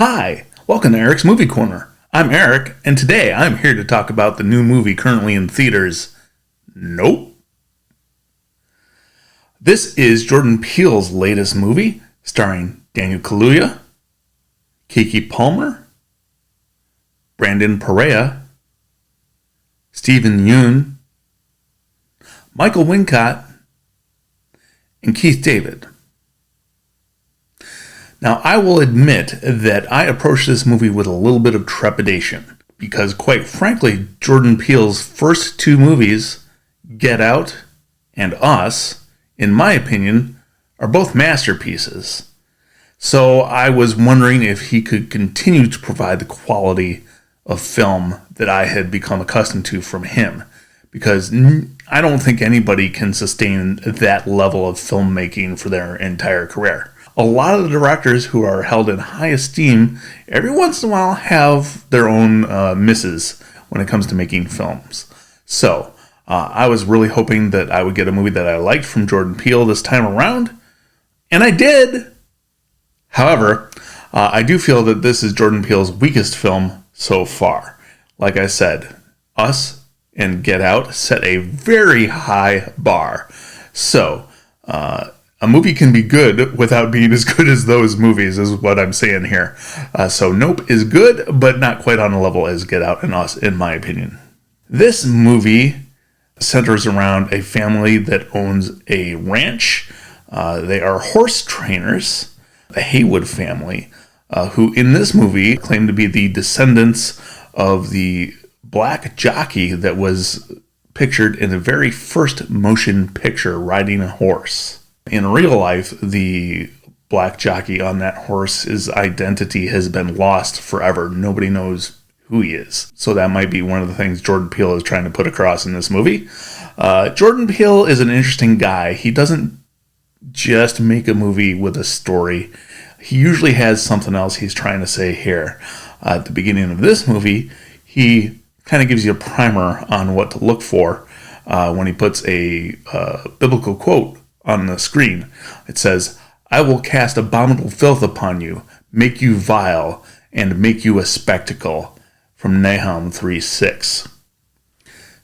Hi, welcome to Eric's Movie Corner. I'm Eric, and today I'm here to talk about the new movie currently in theaters, Nope. This is Jordan Peele's latest movie, starring Daniel Kaluuya, Keke Palmer, Brandon Perea, Stephen Yeun, Michael Wincott, and Keith David. Now, I will admit that I approached this movie with a little bit of trepidation because, quite frankly, Jordan Peele's first two movies, Get Out and Us, in my opinion, are both masterpieces. So I was wondering if he could continue to provide the quality of film that I had become accustomed to from him, because I don't think anybody can sustain that level of filmmaking for their entire career. A lot of the directors who are held in high esteem every once in a while have their own misses when it comes to making films. So I was really hoping that I would get a movie that I liked from Jordan Peele this time around, and I did. However, I do feel that this is Jordan Peele's weakest film so far. Like I said, Us and Get Out set a very high bar. So, a movie can be good without being as good as those movies, is what I'm saying here. So Nope is good, but not quite on a level as Get Out and Us, in my opinion. This movie centers around a family that owns a ranch. They are horse trainers, the Haywood family, who in this movie claim to be the descendants of the black jockey that was pictured in the very first motion picture, Riding a Horse. In real life, the black jockey on that horse, his identity has been lost forever. Nobody knows who he is. So that might be one of the things Jordan Peele is trying to put across in this movie. Jordan Peele is an interesting guy. He doesn't just make a movie with a story. He usually has something else he's trying to say here. At the beginning of this movie, he kind of gives you a primer on what to look for when he puts a biblical quote on the screen. It says, "I will cast abominable filth upon you, make you vile, and make you a spectacle," from Nahum 3:6.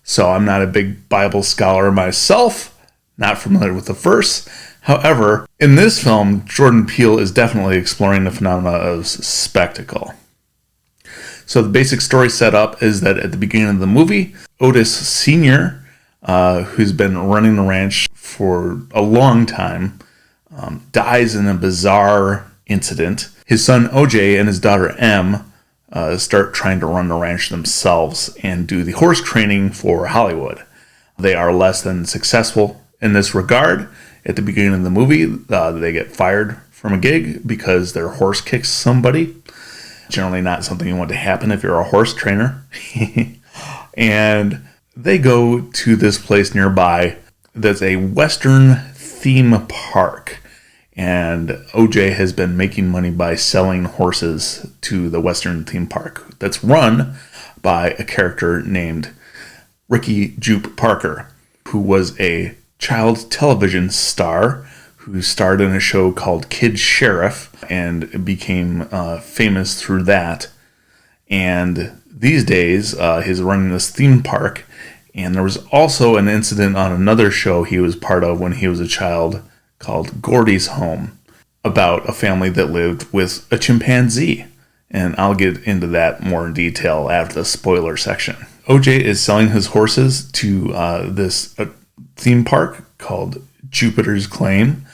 So I'm not a big Bible scholar myself, not familiar with the verse. However, in this film, Jordan Peele is definitely exploring the phenomena of spectacle. So the basic story setup is that at the beginning of the movie, Otis Sr., who's been running the ranch for a long time, dies in a bizarre incident. His son OJ and his daughter M start trying to run the ranch themselves and do the horse training for Hollywood. They are less than successful in this regard. At the beginning of the movie, they get fired from a gig because their horse kicks somebody. Generally not something you want to happen if you're a horse trainer. And they go to this place nearby that's a Western theme park. And OJ has been making money by selling horses to the Western theme park that's run by a character named Ricky Jupe Parker, who was a child television star who starred in a show called Kid Sheriff and became famous through that. And these days, he's running this theme park. And there was also an incident on another show he was part of when he was a child called Gordy's Home, about a family that lived with a chimpanzee. And I'll get into that more in detail after the spoiler section. OJ is selling his horses to this theme park called Jupiter's Claim,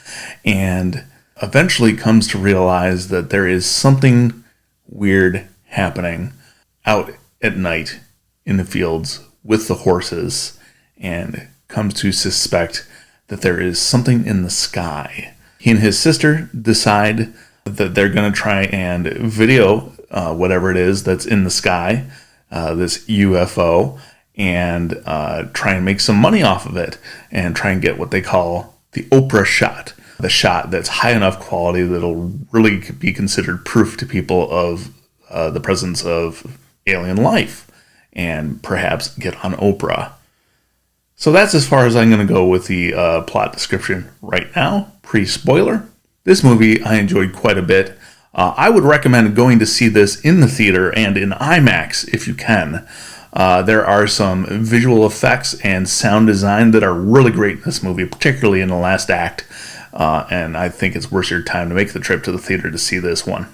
and eventually comes to realize that there is something weird happening out at night in the fields with the horses, and comes to suspect that there is something in the sky. He and his sister decide that they're going to try and video whatever it is that's in the sky, this UFO, and try and make some money off of it, and try and get what they call the Oprah shot, the shot that's high enough quality that'll really be considered proof to people of the presence of alien life, and perhaps get on Oprah. So that's as far as I'm going to go with the plot description right now, pre-spoiler. This movie I enjoyed quite a bit. I would recommend going to see this in the theater and in IMAX if you can. There are some visual effects and sound design that are really great in this movie, particularly in the last act. And I think it's worth your time to make the trip to the theater to see this one.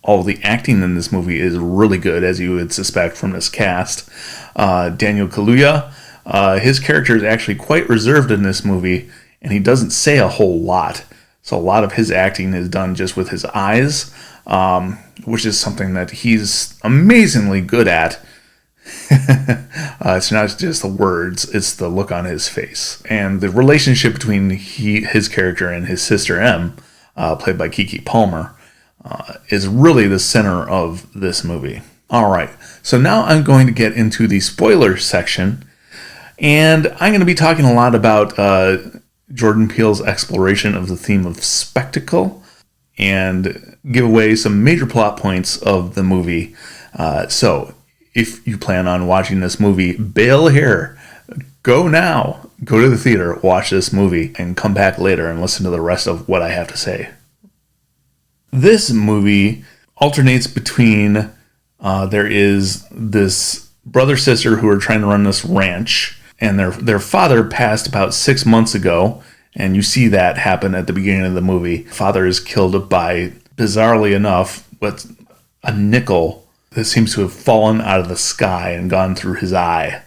All the acting in this movie is really good, as you would suspect from this cast. Daniel Kaluuya, his character is actually quite reserved in this movie, and he doesn't say a whole lot. So a lot of his acting is done just with his eyes, which is something that he's amazingly good at. It's not just the words, it's the look on his face. And the relationship between his character and his sister M, played by Keke Palmer, is really the center of this movie. Alright, so now I'm going to get into the spoiler section, and I'm going to be talking a lot about Jordan Peele's exploration of the theme of spectacle, and give away some major plot points of the movie. So if you plan on watching this movie, bail here. Go now. Go to the theater, watch this movie, and come back later and listen to the rest of what I have to say. This movie alternates between there is this brother-sister who are trying to run this ranch, and their father passed about 6 months ago, and you see that happen at the beginning of the movie. Father is killed by, bizarrely enough, with a nickel that seems to have fallen out of the sky and gone through his eye.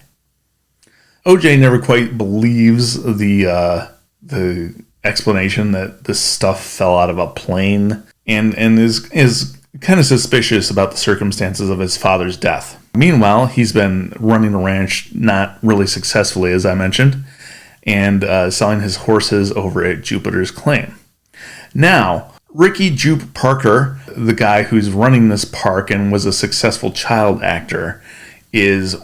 OJ never quite believes the explanation that this stuff fell out of a plane, and is kind of suspicious about the circumstances of his father's death. Meanwhile, he's been running the ranch not really successfully, as I mentioned, and selling his horses over at Jupiter's Claim. Now, Ricky Jupe Parker, the guy who's running this park and was a successful child actor, is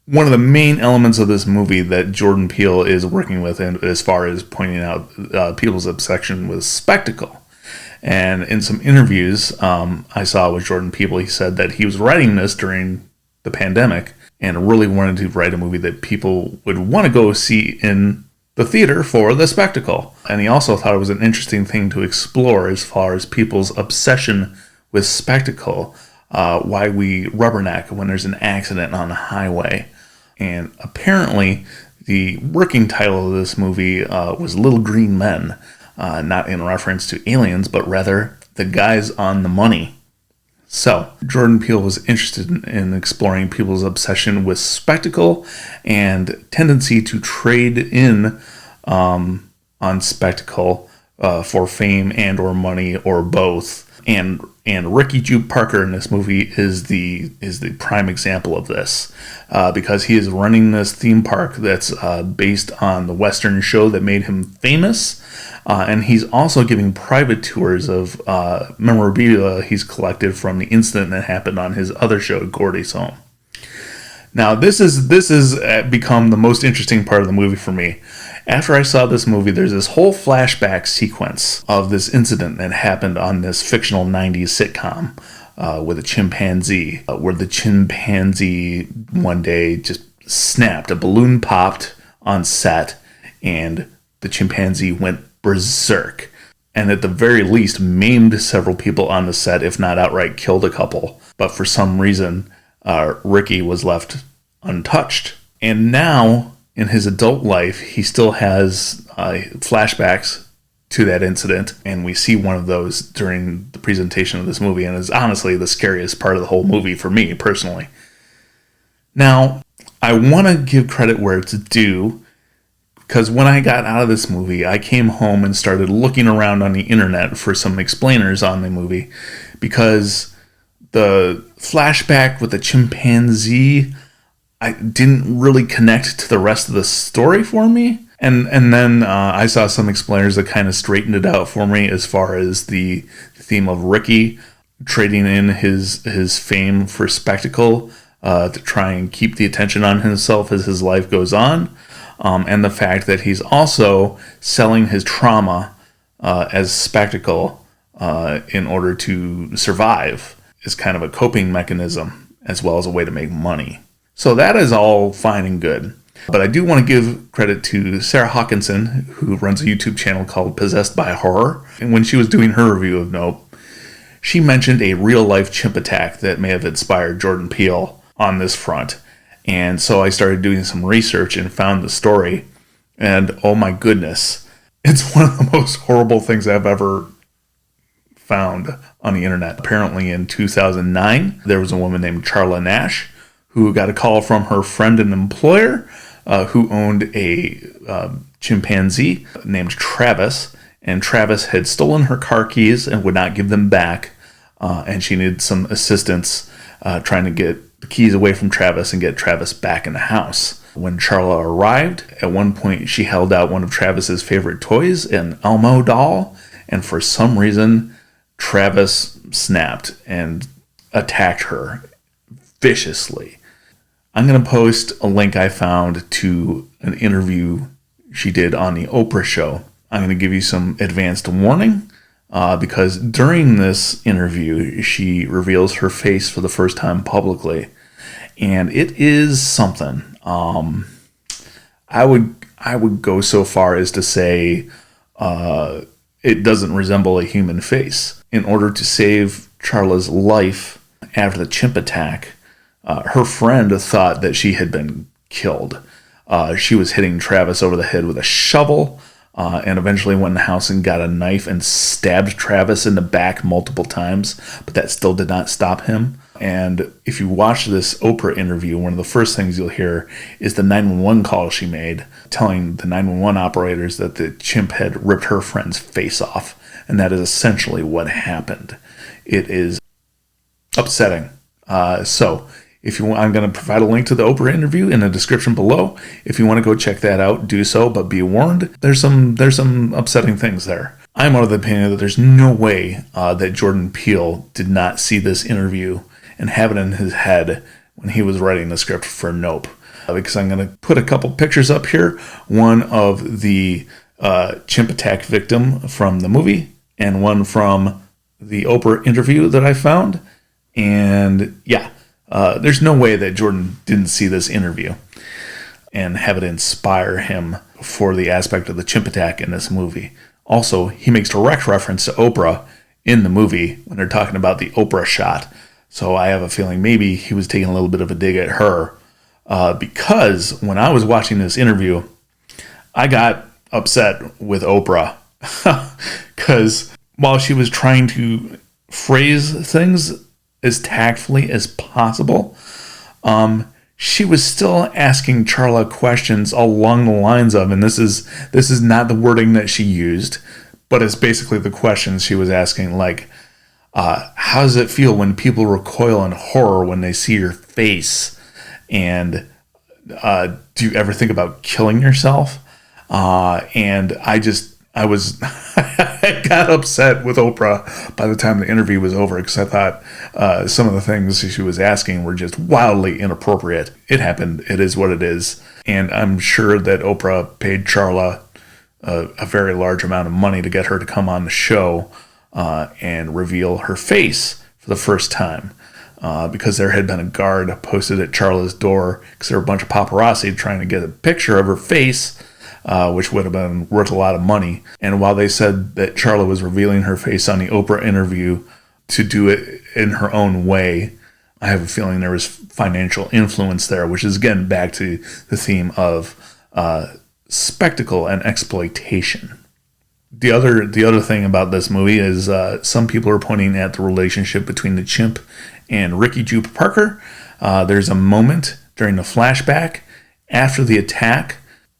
one of the main elements of this movie that Jordan Peele is working with, as far as pointing out people's obsession with spectacle. And in some interviews I saw with Jordan Peele, he said that he was writing this during the pandemic and really wanted to write a movie that people would want to go see in the theater for the spectacle. And he also thought it was an interesting thing to explore as far as people's obsession with spectacle, why we rubberneck when there's an accident on the highway. And apparently the working title of this movie was Little Green Men, not in reference to aliens, but rather the guys on the money. So, Jordan Peele was interested in exploring people's obsession with spectacle and tendency to trade in on spectacle for fame and or money or both. And Ricky Jupe Parker in this movie is the prime example of this, because he is running this theme park that's based on the Western show that made him famous. And he's also giving private tours of memorabilia he's collected from the incident that happened on his other show, Gordy's Home. Now, this is become the most interesting part of the movie for me. After I saw this movie, there's this whole flashback sequence of this incident that happened on this fictional 90s sitcom with a chimpanzee, where the chimpanzee one day just snapped. A balloon popped on set, and the chimpanzee went berserk, and at the very least maimed several people on the set, if not outright killed a couple. But for some reason, Ricky was left untouched. And now, in his adult life, he still has flashbacks to that incident, and we see one of those during the presentation of this movie, and is honestly the scariest part of the whole movie for me, personally. Now, I want to give credit where it's due, because when I got out of this movie, I came home and started looking around on the internet for some explainers on the movie, because the flashback with the chimpanzee, I didn't really connect to the rest of the story for me. And then I saw some explainers that kind of straightened it out for me as far as the theme of Ricky trading in his fame for spectacle to try and keep the attention on himself as his life goes on. And the fact that he's also selling his trauma as spectacle in order to survive is kind of a coping mechanism as well as a way to make money. So that is all fine and good. But I do want to give credit to Sarah Hawkinson, who runs a YouTube channel called Possessed by Horror. And when she was doing her review of Nope, she mentioned a real-life chimp attack that may have inspired Jordan Peele on this front. And so I started doing some research and found the story. And oh my goodness, it's one of the most horrible things I've ever found on the internet. Apparently in 2009, there was a woman named Charla Nash who got a call from her friend and employer who owned a chimpanzee named Travis. And Travis had stolen her car keys and would not give them back. And she needed some assistance trying to get the keys away from Travis and get Travis back in the house. When Charla arrived, at one point she held out one of Travis's favorite toys, an Elmo doll. And for some reason, Travis snapped and attacked her viciously. I'm going to post a link I found to an interview she did on the Oprah show. I'm going to give you some advanced warning because during this interview, she reveals her face for the first time publicly, and it is something. I would go so far as to say it doesn't resemble a human face. In order to save Charla's life after the chimp attack, her friend thought that she had been killed. She was hitting Travis over the head with a shovel, and eventually went in the house and got a knife and stabbed Travis in the back multiple times, but that still did not stop him. And if you watch this Oprah interview, one of the first things you'll hear is the 911 call she made, telling the 911 operators that the chimp had ripped her friend's face off. And that is essentially what happened. It is upsetting. So if you want, I'm going to provide a link to the Oprah interview in the description below. If you want to go check that out, do so, but be warned, there's some upsetting things there. I'm of the opinion that there's no way that Jordan Peele did not see this interview and have it in his head when he was writing the script for Nope. Because I'm going to put a couple pictures up here. One of the chimp attack victim from the movie and one from the Oprah interview that I found. And yeah, there's no way that Jordan didn't see this interview and have it inspire him for the aspect of the chimp attack in this movie. Also, he makes direct reference to Oprah in the movie when they're talking about the Oprah shot. So I have a feeling maybe he was taking a little bit of a dig at her because when I was watching this interview, I got upset with Oprah because while she was trying to phrase things as tactfully as possible, she was still asking Charla questions along the lines of, and this is not the wording that she used, but it's basically the questions she was asking, like, how does it feel when people recoil in horror when they see your face? And do you ever think about killing yourself? And I got upset with Oprah by the time the interview was over because I thought some of the things she was asking were just wildly inappropriate. It happened. It is what it is. And I'm sure that Oprah paid Charla a very large amount of money to get her to come on the show and reveal her face for the first time. Because there had been a guard posted at Charla's door because there were a bunch of paparazzi trying to get a picture of her face, which would have been worth a lot of money. And while they said that Charla was revealing her face on the Oprah interview to do it in her own way, I have a feeling there was financial influence there, which is again back to the theme of spectacle and exploitation. The other thing about this movie is some people are pointing at the relationship between the chimp and Ricky Jupe Parker. There's a moment during the flashback after the attack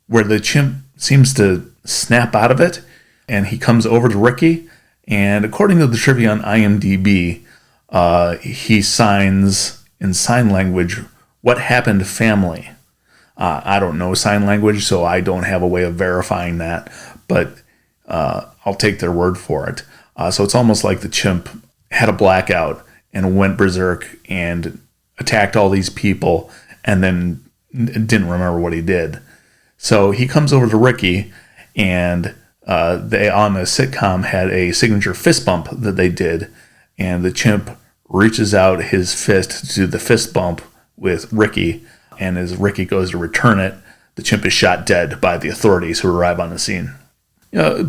where the chimp seems to snap out of it, and he comes over to Ricky, and according to the trivia on IMDb, he signs in sign language, "What happened, family?" I don't know sign language, so I don't have a way of verifying that, but I'll take their word for it. So it's almost like the chimp had a blackout and went berserk and attacked all these people and then didn't remember what he did. So he comes over to Ricky, and they on the sitcom had a signature fist bump that they did, and the chimp reaches out his fist to do the fist bump with Ricky, and as Ricky goes to return it, the chimp is shot dead by the authorities who arrive on the scene.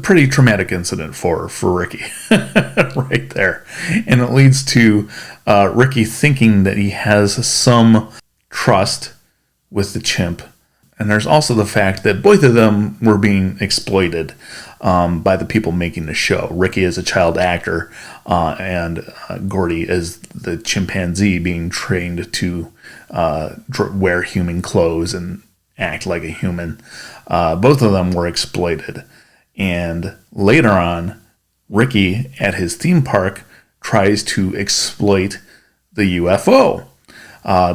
pretty traumatic incident for Ricky right there. And it leads to Ricky thinking that he has some trust with the chimp. And there's also the fact that both of them were being exploited by the people making the show. Ricky as a child actor and Gordy as the chimpanzee being trained to wear human clothes and act like a human. Both of them were exploited. And later on, Ricky at his theme park tries to exploit the UFO.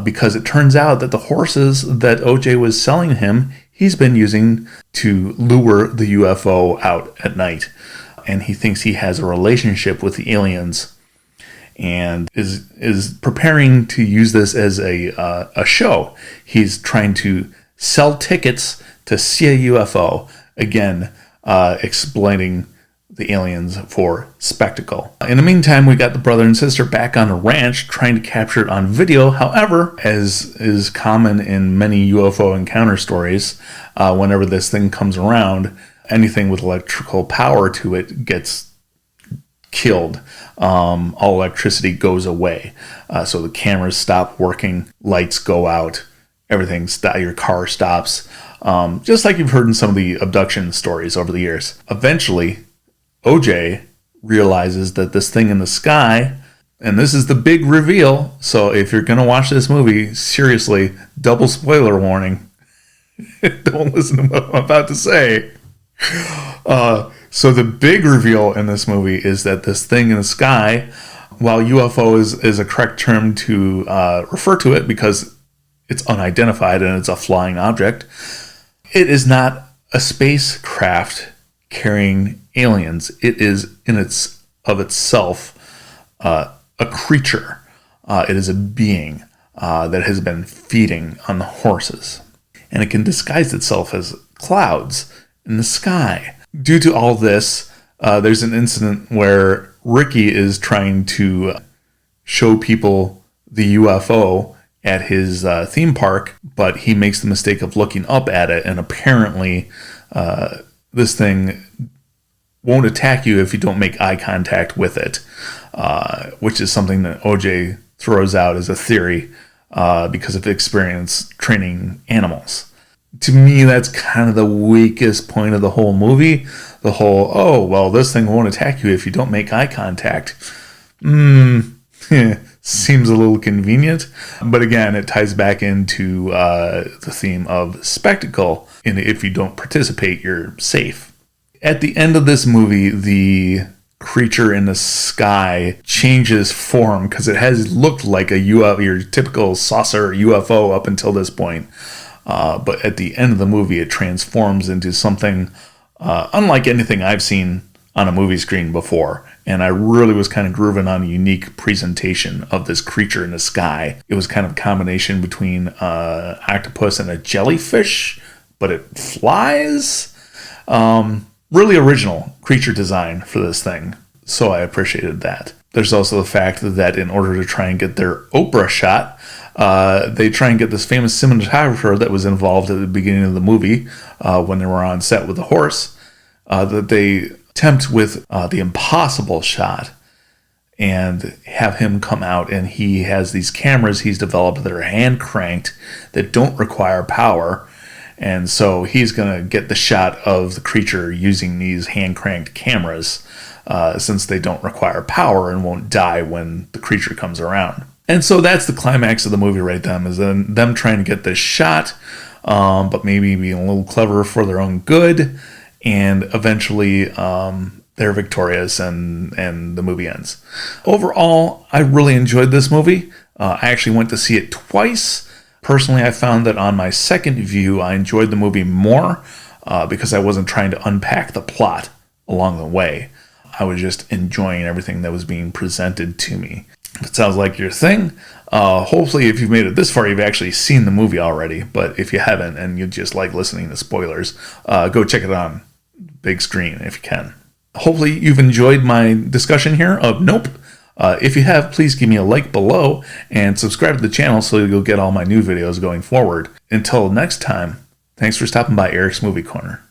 Because it turns out that the horses that OJ was selling him, he's been using to lure the UFO out at night. And he thinks he has a relationship with the aliens and is preparing to use this as a show. He's trying to sell tickets to see a UFO, again, explaining the aliens for spectacle. In the meantime, we got the brother and sister back on the ranch trying to capture it on video. However, as is common in many UFO encounter stories, whenever this thing comes around, anything with electrical power to it gets killed. All electricity goes away. So the cameras stop working, lights go out, everything, your car stops. Just like you've heard in some of the abduction stories over the years. Eventually, OJ realizes that this thing in the sky, and this is the big reveal, so if you're going to watch this movie, seriously, double spoiler warning. Don't listen to what I'm about to say. So the big reveal in this movie is that this thing in the sky, while UFO is a correct term to refer to it because it's unidentified and it's a flying object, it is not a spacecraft carrying aliens. It is of itself a creature. It is a being that has been feeding on the horses, and it can disguise itself as clouds in the sky. Due to all this, there's an incident where Ricky is trying to show people the UFO at his theme park, but he makes the mistake of looking up at it, and apparently this thing won't attack you if you don't make eye contact with it, which is something that OJ throws out as a theory because of experience training animals. To me, that's kind of the weakest point of the whole movie. The whole, oh, well, this thing won't attack you if you don't make eye contact. Seems a little convenient. But again, it ties back into the theme of spectacle. And if you don't participate, you're safe. At the end of this movie, the creature in the sky changes form because it has looked like a UFO, your typical saucer UFO up until this point. But at the end of the movie, it transforms into something unlike anything I've seen on a movie screen before. And I really was kind of grooving on a unique presentation of this creature in the sky. It was kind of a combination between octopus and a jellyfish, but it flies. Really original creature design for this thing. So I appreciated that. There's also the fact that in order to try and get their Oprah shot, they try and get this famous cinematographer that was involved at the beginning of the movie when they were on set with the horse, that they attempt with the impossible shot and have him come out, and he has these cameras he's developed that are hand cranked that don't require power. And so he's going to get the shot of the creature using these hand-cranked cameras since they don't require power and won't die when the creature comes around. And so that's the climax of the movie right then, is them trying to get this shot, but maybe being a little clever for their own good. And eventually they're victorious and the movie ends. Overall, I really enjoyed this movie. I actually went to see it twice. Personally, I found that on my second view, I enjoyed the movie more because I wasn't trying to unpack the plot along the way. I was just enjoying everything that was being presented to me. If it sounds like your thing, hopefully if you've made it this far, you've actually seen the movie already. But if you haven't and you just like listening to spoilers, go check it on big screen if you can. Hopefully you've enjoyed my discussion here of Nope. If you have, please give me a like below and subscribe to the channel so you'll get all my new videos going forward. Until next time, thanks for stopping by Eric's Movie Corner.